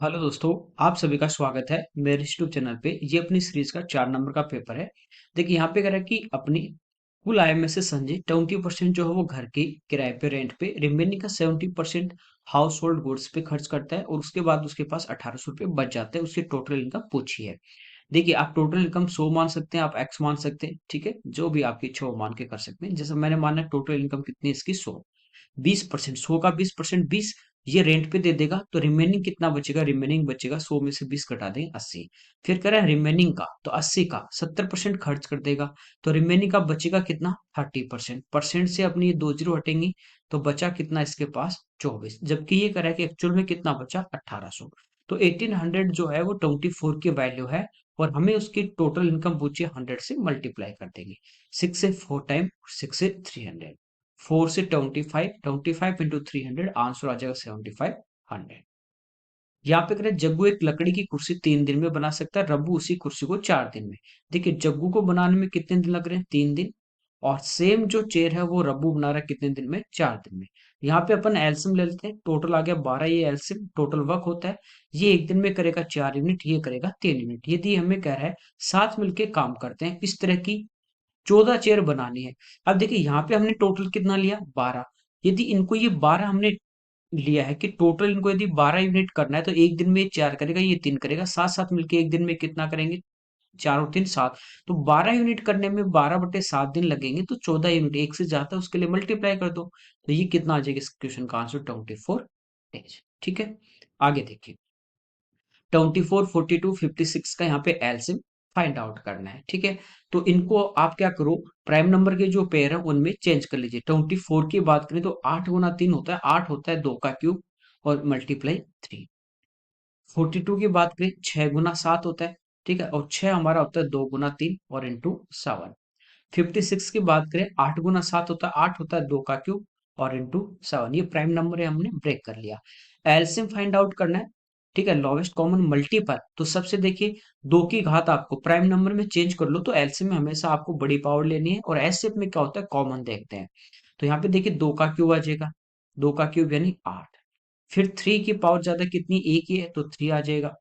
Hello दोस्तों, आप सभी का स्वागत है मेरे यूट्यूब चैनल पे। ये अपनी सीरीज का 4 नंबर का पेपर है। देखिए यहाँ पे कह रहा है कि अपनी कुल आय में से संजय 20% जो है वो घर के किराए पे रेंट पे, रिमेनिंग का 70% हाउस होल्ड गुड्स पे खर्च करता है और उसके बाद उसके पास 1800 रुपये बच जाते हैं। उसकी टोटल इनकम पूछी है। देखिए आप टोटल इनकम 100 मान सकते हैं, आप एक्स मान सकते हैं, ठीक है, जो भी आपकी इच्छा हो मान के कर सकते हैं। जैसे मैंने माना टोटल इनकम कितनी है इसकी 100, 20%, 100 का 20%, 20 ये रेंट पे दे देगा तो रिमेनिंग कितना बचेगा, रिमेनिंग बचेगा 100 में से 20 घटा देंगे 80। फिर कह रहा है रिमेनिंग का, तो 80 का 70% खर्च कर देगा तो रिमेनिंग का बचेगा कितना, 30%। परसेंट से अपनी ये दो जीरो हटेंगी तो बचा कितना इसके पास 24, जबकि ये कह रहा है कि एक्चुअल में कितना बचा 1800। तो 1800 जो है वो 24 की वैल्यू है और हमें उसकी टोटल इनकम पूछिए, 100 से मल्टीप्लाई कर देंगे। 6 से 4 टाइम, 6 से 300, 4 से 25, 25 इंटू 300, आंसर आ जाएगा 7500। यहाँ पे करें जग्गू एक लकड़ी की कुर्सी 3 दिन में बना सकता है, रब्बू उसी कुर्सी को 4 दिन में। देखिए जग्गू को बनाने में कितने दिन लग रहे हैं, 3 दिन। और सेम जो चेयर है वो रब्बू बना रहा है कितने दिन में, 4 दिन में। यहाँ पे अपन एल्सियम ले लेते हैं, टोटल आ गया 12, ये एल्सियम टोटल वर्क होता है। ये एक दिन में करेगा 4 यूनिट, ये करेगा 3 यूनिट। यदि हमें कह रहा है साथ मिलके काम करते हैं, इस तरह की 14 चेयर बनानी है। अब देखिए यहाँ पे हमने टोटल कितना लिया, 12। यदि इनको ये 12 हमने लिया है कि टोटल इनको यदि 12 यूनिट करना है तो एक दिन में ये 4 करेगा, ये 3 करेगा, साथ साथ मिलके एक दिन में कितना करेंगे, 4 और 3 7। तो 12 यूनिट करने में 12/7 दिन लगेंगे, तो 14 यूनिट एक से ज्यादा उसके लिए मल्टीप्लाई कर दो। तो ये कितना आ जाएगा इस क्वेश्चन का आंसर, 24 डेज। ठीक है, आगे देखिए। 24, 42, 56 का यहाँ पे एलसीएम फाइंड आउट करना है। ठीक है, तो इनको आप क्या करो, प्राइम नंबर के जो पेयर है उनमें चेंज कर लीजिए। 24 की बात करें तो 8 गुना 3 होता है, 8 होता है 2 का क्यूब और मल्टीप्लाई 3। 42 की बात करें 6 गुना 7 होता है, ठीक है, और 6 हमारा होता है 2 गुना 3 और इंटू 7। 56 की बात करें 8 गुना 7 होता है, 8 होता है 2 का क्यूब और इंटू 7। ये प्राइम नंबर है, हमने ब्रेक कर लिया। एलसीएम फाइंड आउट करना है, ठीक है, लोवेस्ट कॉमन मल्टीपल। तो सबसे देखिए 2 की घात आपको प्राइम नंबर में चेंज कर लो, तो एलसीएम में हमेशा आपको बड़ी पावर लेनी है और एसएफ में क्या होता है, कॉमन देखते हैं। तो यहाँ पे देखिए 2 का क्यूब आ जाएगा, 2 का क्यूब यानी 8। फिर 3 की पावर ज्यादा कितनी, एक ही है, तो 3 आ जाएगा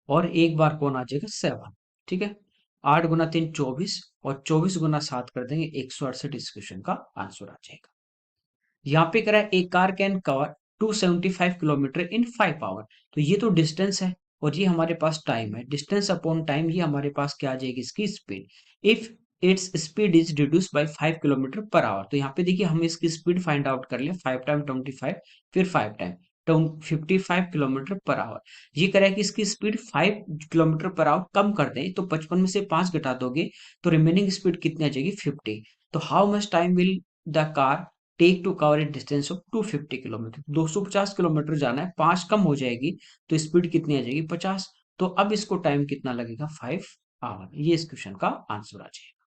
और एक बार कौन आ जाएगा, 7। ठीक है, 8 गुना 3 24 और 24 गुना 7 कर देंगे 168, इस क्वेश्चन का आंसर आ जाएगा। यहाँ पे करा है एक car can cover 275 kilometre in 5 hour. तो ये तो डिस्टेंस है और ये हमारे पास टाइम है, डिस्टेंस अपॉन टाइम, ये हमारे पास क्या आ जाएगी इसकी speed. If its speed is reduce by 5 kilometre per hour, तो यहाँ पे देखिए हम इसकी स्पीड फाइंड आउट कर लिया, 5 टाइम 25, फिर 5 टाइम 55 किलोमीटर पर आवर। ये कह रहा है कि इसकी स्पीड 5 किलोमीटर पर आवर कम कर दें, तो 55 में से 5 घटा दोगे तो रिमेनिंग स्पीड कितनी आ जाएगी, 50। तो how much time will the car take to cover a distance of 250 kilometre, 250 kilometre जाना है, 5 कम हो जाएगी तो स्पीड कितनी आ जाएगी, 50। तो अब इसको टाइम कितना लगेगा, 5 आवर। ये इस क्वेश्चन का आंसर आ जाएगा।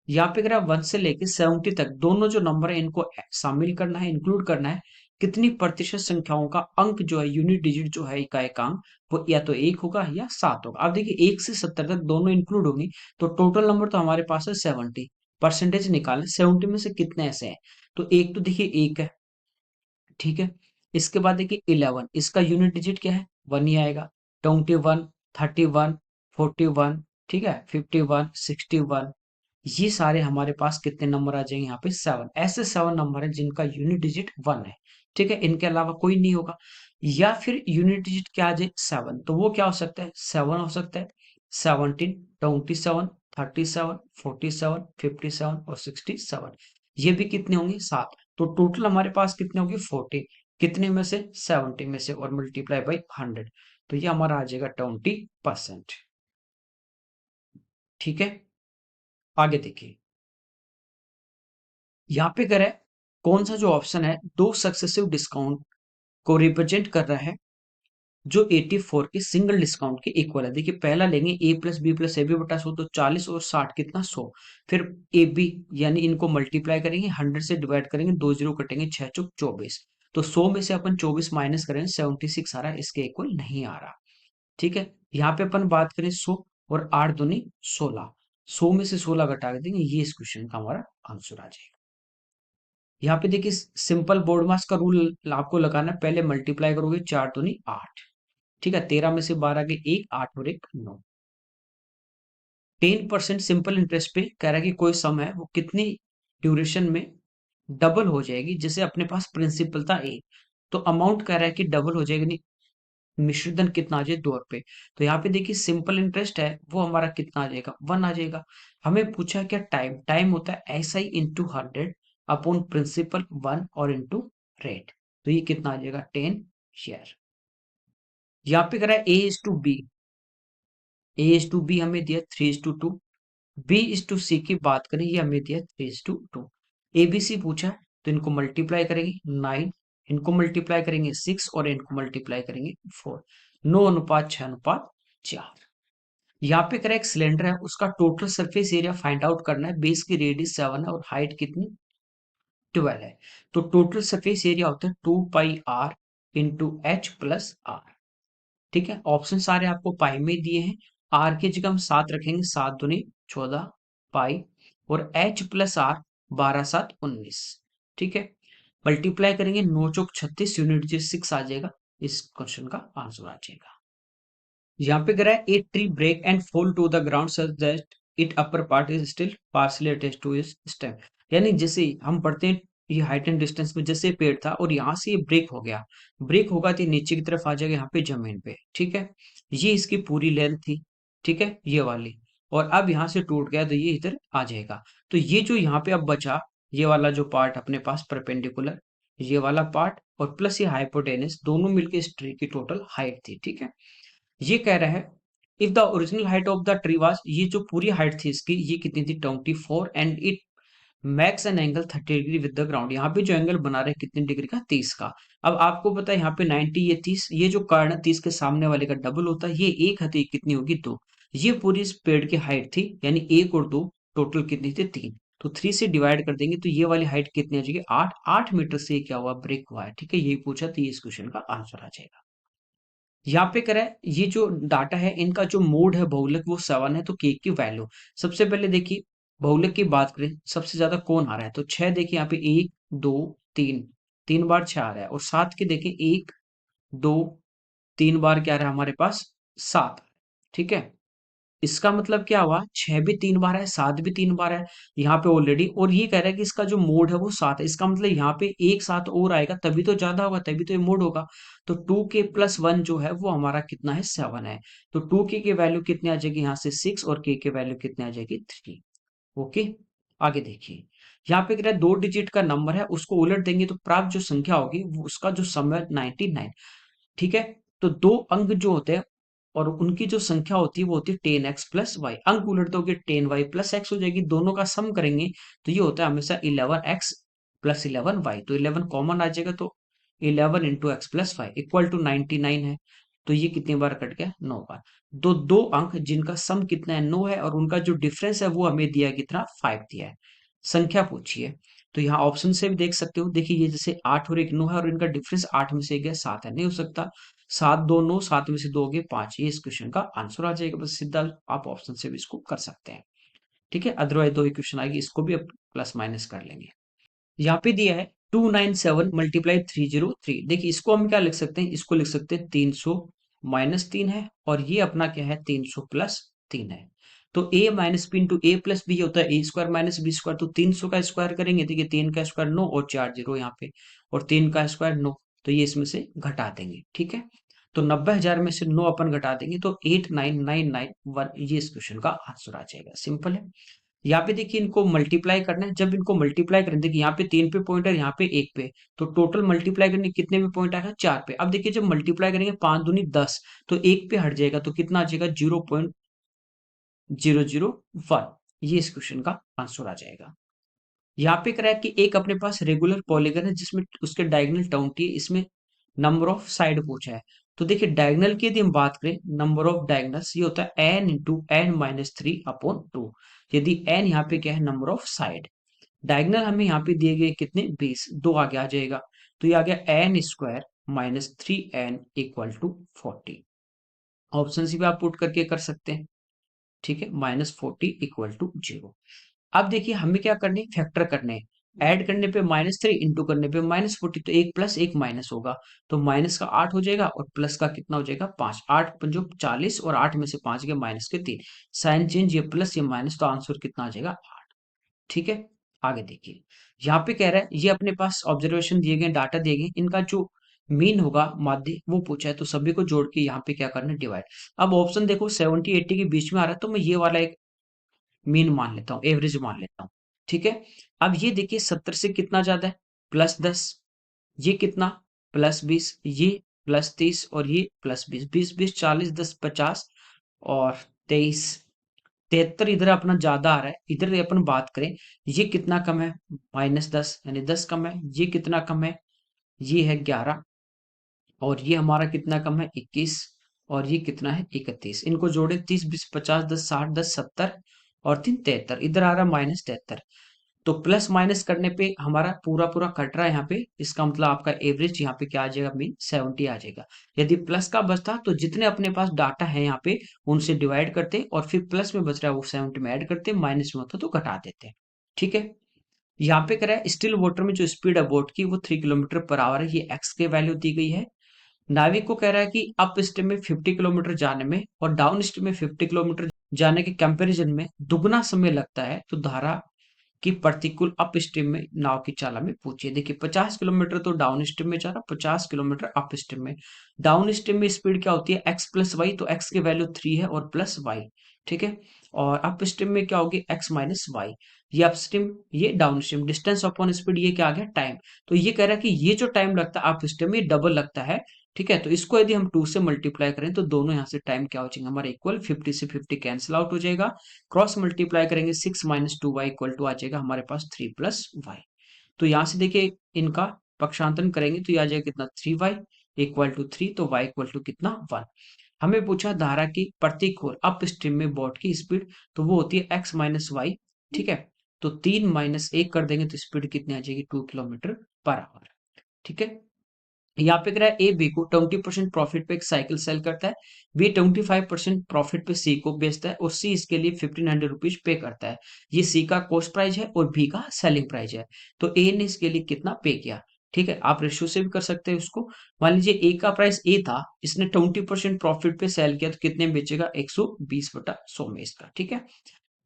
यहाँ पे अगर 1 से लेके 70 तक दोनों जो नंबर है इनको शामिल करना है, इंक्लूड करना है। कितनी प्रतिशत संख्याओं का अंक जो है, यूनिट डिजिट जो है इकाई का अंक, वो या तो 1 होगा या 7 होगा। अब देखिए 1 से 70 तक दोनों इंक्लूड होंगी, तो टोटल नंबर तो हमारे पास है 70। परसेंटेज निकालें, 70 में से कितने ऐसे हैं, तो एक तो देखिए 1 है, ठीक है। इसके बाद देखिए 11, इसका यूनिट डिजिट क्या है, 1 ही आएगा। 21, 31, 41, ठीक है, 51, 61, ये सारे हमारे पास कितने नंबर आ जाएंगे, यहाँ पे 7। ऐसे 7 नंबर है जिनका यूनिट डिजिट 1 है, ठीक है, इनके अलावा कोई नहीं होगा। या फिर यूनिट डिजिट क्या आ जाए, 7, तो वो क्या हो सकता है, 7 हो सकता है, 17, 27, 37, 47, 57 और 67। ये भी कितने होंगे, 7। तो टोटल हमारे पास कितने होंगे, 40। कितने में से, 70 में से, और मल्टीप्लाई बाई 100। तो ये हमारा आ जाएगा 20%। ठीक है, आगे देखिए। यहाँ पे करें कौन सा जो ऑप्शन है दो सक्सेसिव डिस्काउंट को रिप्रेजेंट कर रहा है, जो 84 के सिंगल डिस्काउंट के इक्वल है। देखिए पहला लेंगे a plus B plus A B बटा 100, तो 40 और 60 कितना, 100। फिर ए बी, यानी इनको मल्टीप्लाई करेंगे, 100 से डिवाइड करेंगे, 2 जीरो कटेंगे, 6 चौक 24। तो 100 में से अपन 24 माइनस करेंगे, 76 आ रहा है, इसके इक्वल नहीं आ रहा। ठीक है, यहाँ पे अपन बात करें 100 और 8 दूनी 16, 100 में से 16 घटा देंगे, ये इस क्वेश्चन का हमारा आंसर आ जाएगा। यहाँ पे देखिए सिंपल बोर्ड मास का रूल आपको लगाना है, पहले मल्टीप्लाई करोगे 4 दूनी 8, ठीक है, 13 में से 12 के 1, 8 और 1 9। 10% सिंपल इंटरेस्ट पे कह रहा है कि कोई सम है वो कितनी ड्यूरेशन में डबल हो जाएगी, जैसे अपने पास प्रिंसिपल था ए, तो अमाउंट कह रहा है कि डबल हो जाएगी, नहीं मिश्रित धन कितना आ जाए 2 रुपए। तो यहाँ पे देखिए सिंपल इंटरेस्ट है वो हमारा कितना आ जाएगा 1 आ जाएगा। हमें पूछा क्या टाइम, टाइम होता है S I into 100 upon principal 1 और इंटू रेट, तो ये कितना आ जाएगा 10 शेयर। यहाँ पे कह रहा है A is to B, A is to B हमें दिया 3:2, बी इज टू सी की बात करें ये हमें दिया 3:2। एबीसी पूछा है तो इनको मल्टीप्लाई करेंगे 9, इनको मल्टीप्लाई करेंगे 6 और इनको मल्टीप्लाई करेंगे 4, 9:6:4। यहाँ पे करें एक सिलेंडर है उसका total surface area find out करना है, बेस की रेडियस 7 है और हाइट कितनी 12 है। तो टोटल सरफेस एरिया होता है 2 pi R into H plus R. ठीक है, ऑप्शन सारे आपको पाई में दिए हैं। आर की जगह हम 7 रखेंगे, 7 दूनी 14 पाई, और एच प्लस आर 12×7=19। ठीक है, मल्टीप्लाई करेंगे 9×4=36 यूनिट जो 6 आ जाएगा, इस क्वेश्चन का आंसर आ जाएगा। यहाँ पे कह रहा है a tree break and fall to the ground such that it upper part is still partially attached to is stem. यानी जैसे हम पढ़ते हैं ये हाइट एंड डिस्टेंस में, जैसे पेड़ था और यहाँ से ये ब्रेक हो गया, ब्रेक होगा तो ये नीचे की तरफ आ जाएगा यहाँ पे जमीन पे। ठीक है, ये इसकी पूरी लेंथ थी, ठीक है ये वाली, और अब यहाँ से टूट गया तो ये इधर आ जाएगा। तो ये जो यहाँ पे अब बचा, ये वाला जो पार्ट अपने पास परपेंडिकुलर, ये वाला पार्ट और प्लस ये हाइपोटेनस दोनों मिलकर इस ट्री की टोटल हाइट थी। ठीक है, ये कह रहा है if the original height of the tree was, ये जो पूरी हाइट थी इसकी ये कितनी थी 24, and it max an angle 30 degree with the ground. यहाँ पे जो एंगल बना रहे हैं कितने डिग्री का 30 का। अब आपको पता है यहाँ पे 90 ये 30, ये जो कर्ण है 30 के सामने वाले का डबल होता है, ये एक है तो ये कितनी होगी 2। ये पूरी इस पेड़ की हाइट थी, यानी 1 और 2 टोटल कितनी थी 3, तो 3 से डिवाइड कर देंगे तो ये वाली हाइट कितनी आ जाएगी 8, 8 मीटर से ये क्या हुआ ब्रेक हुआ है। ठीक है, यही पूछा तो ये इस क्वेश्चन का आंसर आ जाएगा। यहाँ पे करें ये जो डाटा है इनका जो मोड है बहुलक वो 7 है, तो के की वैल्यू सबसे पहले देखिए, बहुलक की बात करें सबसे ज्यादा कौन आ रहा है, तो 6 देखिए यहाँ पे 1 2 3, 3 बार 6 आ रहा है, और 7 के देखिए 1 2 3 बार क्या आ रहा है हमारे पास 7। ठीक है, इसका मतलब क्या हुआ 6 भी 3 बार है, 7 भी 3 बार है यहाँ पे ऑलरेडी, और ये कह रहा है कि इसका जो मोड है वो 7 है, इसका मतलब यहाँ पे एक 7 और आएगा तभी तो ज्यादा होगा, तभी तो ये मोड होगा। तो 2k+1 जो है वो हमारा कितना है 7 है, तो 2k की वैल्यू कितनी आ जाएगी यहाँ से 6 और k की वैल्यू कितनी आ जाएगी 3। ओके, आगे देखिए, यहाँ पे कह रहा है 2 डिजिट का नंबर है उसको उलट देंगे तो प्राप्त जो संख्या होगी वो उसका जो सम है 99। ठीक है, तो दो अंक जो होते हैं और उनकी जो संख्या होती है वो होती है 10x+y, अंक उलट दोगे 10y+x हो जाएगी, दोनों का सम करेंगे तो ये होता है हमेशा 11x+11y, तो 11 कॉमन आ जाएगा, तो 11 × x+y इक्वल टू 99 है, तो ये कितनी बार कट गया 9 बार। दो दो अंक जिनका सम कितना है 9 है और उनका जो डिफरेंस है वो हमें दिया है कितना 5 दिया है, संख्या पूछी है। तो यहाँ ऑप्शन से भी देख सकते हो, देखिए ये जैसे 8 और 1 9 है और इनका डिफरेंस 8 में से गया 7 है, नहीं हो सकता, 7 2 9, 7 में से 2 गए 5, ये इस क्वेश्चन का आंसर आ जाएगा, बस सीधा आप ऑप्शन से भी इसको कर सकते हैं। ठीक है, अदरवाइज 2 क्वेश्चन आएगी, इसको भी आप प्लस माइनस कर लेंगे। यहाँ पे दिया है 297 मल्टीप्लाई 303, देखिए इसको हम क्या लिख सकते हैं, इसको लिख सकते हैं 300-3 है, और ये अपना क्या है 300+3 है। तो a minus B into A plus B होता है a² - b², तो 300 का स्क्वायर करेंगे, देखिए 3 का स्क्वायर 9 और 4 जीरो यहाँ पे, और 3 का स्क्वायर 9, तो ये इसमें से घटा देंगे। ठीक है, तो 90,000 में से 9 अपन घटा देंगे तो 89,991, ये इस क्वेश्चन का आंसर आ जाएगा, सिंपल है। यहाँ पे देखिए इनको मल्टीप्लाई करना है, जब इनको मल्टीप्लाई करें देखिए यहाँ पे 3 पे पॉइंट है, यहाँ पे 1 पे, तो टोटल मल्टीप्लाई करने कितने पे पॉइंट आएगा 4 पे। अब देखिए जब मल्टीप्लाई करेंगे 5 दूनी 10, तो 1 पे हट जाएगा तो कितना आ जाएगा 0.001, ये इस क्वेश्चन का आंसर आ जाएगा। यहाँ पे करा है कि एक अपने पास रेगुलर पॉलीगन है जिसमें उसके डायगोनल 20 है, इसमें नंबर ऑफ साइड पूछा है। तो देखिए डायगोनल की यदि हम बात करें, नंबर ऑफ डायगोनल्स ये होता है n × n-3/2, यदि n यहाँ पे क्या है नंबर ऑफ साइड, डायगोनल हमें यहाँ पे दिए गए कितने 20, 2 आगे आ जाएगा, तो ये आ गया n² - 3n = 40, ऑप्शन सी पे आप पुट करके कर सकते हैं। ठीक है, -40 = 0। अब देखिए हमें क्या करने फैक्टर करने हैं, ऐड करने पे -3 इंटू करने पे -40, तो एक प्लस एक माइनस होगा, तो माइनस का 8 हो जाएगा और प्लस का कितना हो जाएगा 5। 8 पंजो 40 और 8 में से 5 गए माइनस के 3। साइन चेंज, ये प्लस ये माइनस, तो आंसर कितना आ जाएगा 8। ठीक है, आगे देखिए। यहाँ पे कह रहा है ये अपने पास ऑब्जर्वेशन दिए गए, डाटा दिए गए, इनका जो मीन होगा माध्य वो पूछा है, तो सभी को जोड़ के यहाँ पे क्या करना है डिवाइड। अब ऑप्शन देखो 70 80 के बीच में आ रहा है, तो मैं ये वाला एक मीन मान लेता हूँ, एवरेज मान लेता हूँ। ठीक है, अब ये देखिए 70 से कितना ज्यादा है, +10, ये कितना +20, ये +30 और ये +20, 20 20 40 10 50 और 23 73, इधर अपना ज्यादा आ रहा है, इधर अपन बात करें ये कितना कम है, -10 यानी 10 कम है, ये कितना कम है, ये है 11 और ये हमारा कितना कम है 21 और ये कितना है 31। इनको जोड़े 30 20 50 10 60 10 70 और 3 73, इधर आ रहा है -73। तो प्लस माइनस करने पे हमारा पूरा पूरा कट रहा है यहाँ पे, इसका मतलब आपका एवरेज यहाँ पे क्या आ जाएगा, मीन 70 आ जाएगा। यदि प्लस का बचता तो जितने अपने पास डाटा है यहाँ पे उनसे डिवाइड करते और फिर प्लस में बच रहा है वो 70 में ऐड करते, माइनस में होता तो घटा देते। ठीक है, यहाँ पे कह रहा है स्टिल वाटर में जो स्पीड है बोट की वो 3 किलोमीटर पर आवर है, ये एक्स के वैल्यू दी गई है। नाविक को कह रहा है कि अप स्ट्रीम में 50 किलोमीटर जाने में और डाउन स्ट्रीम में 50 किलोमीटर जाने के कंपैरिजन में दुगना समय लगता है, तो धारा कि प्रतिकूल अप स्ट्रीम में नाव की चाल में पूछिए। देखिए 50 किलोमीटर तो डाउन स्ट्रीम में जा रहा, 50 किलोमीटर अप स्ट्रीम में। डाउन स्ट्रीम में स्पीड क्या होती है एक्स प्लस वाई, तो एक्स की वैल्यू 3 है और प्लस वाई। ठीक है, और अप स्ट्रीम में क्या होगी एक्स माइनस वाई। ये अप स्ट्रीम ये down stream, distance upon speed, ये क्या आ गया टाइम। तो ये कह रहा है कि ये जो टाइम लगता है अप स्ट्रीम में ये डबल लगता है। ठीक है, तो इसको यदि हम 2 से मल्टीप्लाई करें तो दोनों यहाँ से टाइम क्या हो जाएंगे हमारे इक्वल, 50 से 50 कैंसिल आउट हो जाएगा। क्रॉस मल्टीप्लाई करेंगे 6 माइनस 2y इक्वल टू आ जाएगा हमारे पास 3 प्लस वाई। तो यहाँ से देखिए इनका पक्षांतरण करेंगे तो ये आ जाएगा कितना 3y इक्वल टू 3, तो y इक्वल टू कितना 1। हमें पूछा धारा की प्रतिकूल अप स्ट्रीम में बोट की स्पीड, तो वो होती है x माइनस वाई। ठीक है, तो 3 माइनस 1 कर देंगे तो स्पीड कितनी आ जाएगी 2 किलोमीटर पर आवर। ठीक है, यहाँ पे कह रहा है ए बी को 20% प्रॉफिट पे एक साइकिल सेल करता है, बी 25% प्रॉफिट पे सी को बेचता है और सी इसके लिए 1500 रुपीज पे करता है। ये सी का कॉस्ट प्राइस है और बी का सेलिंग प्राइस है, तो ए ने इसके लिए कितना पे किया। ठीक है, आप रेशियो से भी कर सकते हैं उसको। मान लीजिए ए का प्राइस ए था, इसने 20% प्रॉफिट पे सेल किया, तो कितने में बेचेगा 120/100 में इसका। ठीक है,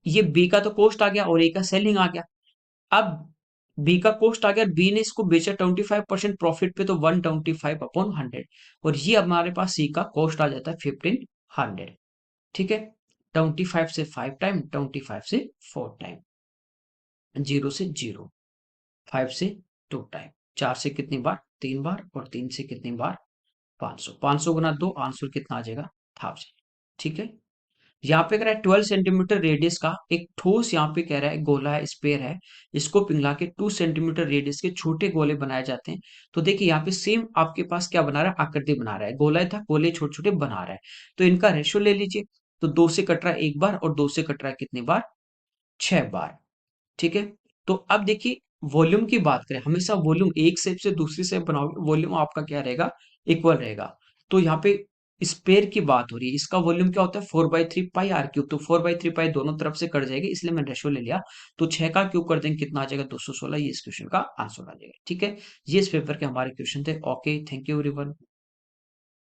ये बी का तो कॉस्ट आ गया और ए का सेलिंग आ गया। अब बी का कॉस्ट आ गया, बी ने इसको बेचा 25% प्रॉफिट पे, तो 125/100 और ये हमारे पास सी का कॉस्ट आ जाता है 1500। ठीक है, 25 से 5 टाइम, 25 से 4 टाइम, 0 से 0, 5 से 2 टाइम, 4 से कितनी बार 3 बार और 3 से कितनी बार 500। 500 गुना 2, आंसर कितना आ जाएगा 1000। ठीक है, यहाँ पे कह रहा है 12 सेंटीमीटर रेडियस का एक ठोस, यहाँ पे कह रहा है गोला है स्पेयर है, इसको पिघला के 2 सेंटीमीटर रेडियस के छोटे गोले बनाए जाते हैं। तो देखिए यहाँ पे सेम आपके पास क्या बना रहा है, आकृति बना रहा है, गोला था गोले छोटे छोटे बना रहा है। तो इनका रेशियो ले लीजिए, तो 2 से कट रहा है एक बार और 2 से कट रहा है कितनी बार 6 बार। ठीक है, तो अब देखिए वॉल्यूम की बात करें, हमेशा वॉल्यूम एक शेप से दूसरी शेप बनाओगे वॉल्यूम आपका क्या रहेगा इक्वल रहेगा। तो यहाँ पे स्पेयर की बात हो रही है, इसका वॉल्यूम क्या होता है 4/3 पाई r क्यूब, तो 4/3 पाई दोनों तरफ से कट जाएगी, इसलिए मैंने रेशियो ले लिया। तो 6 का क्यूब कर देंगे कितना आ जाएगा 216, ये इस क्वेश्चन का आंसर आ जाएगा। ठीक है, ये इस पेपर के हमारे क्वेश्चन थे। Okay, thank you everyone.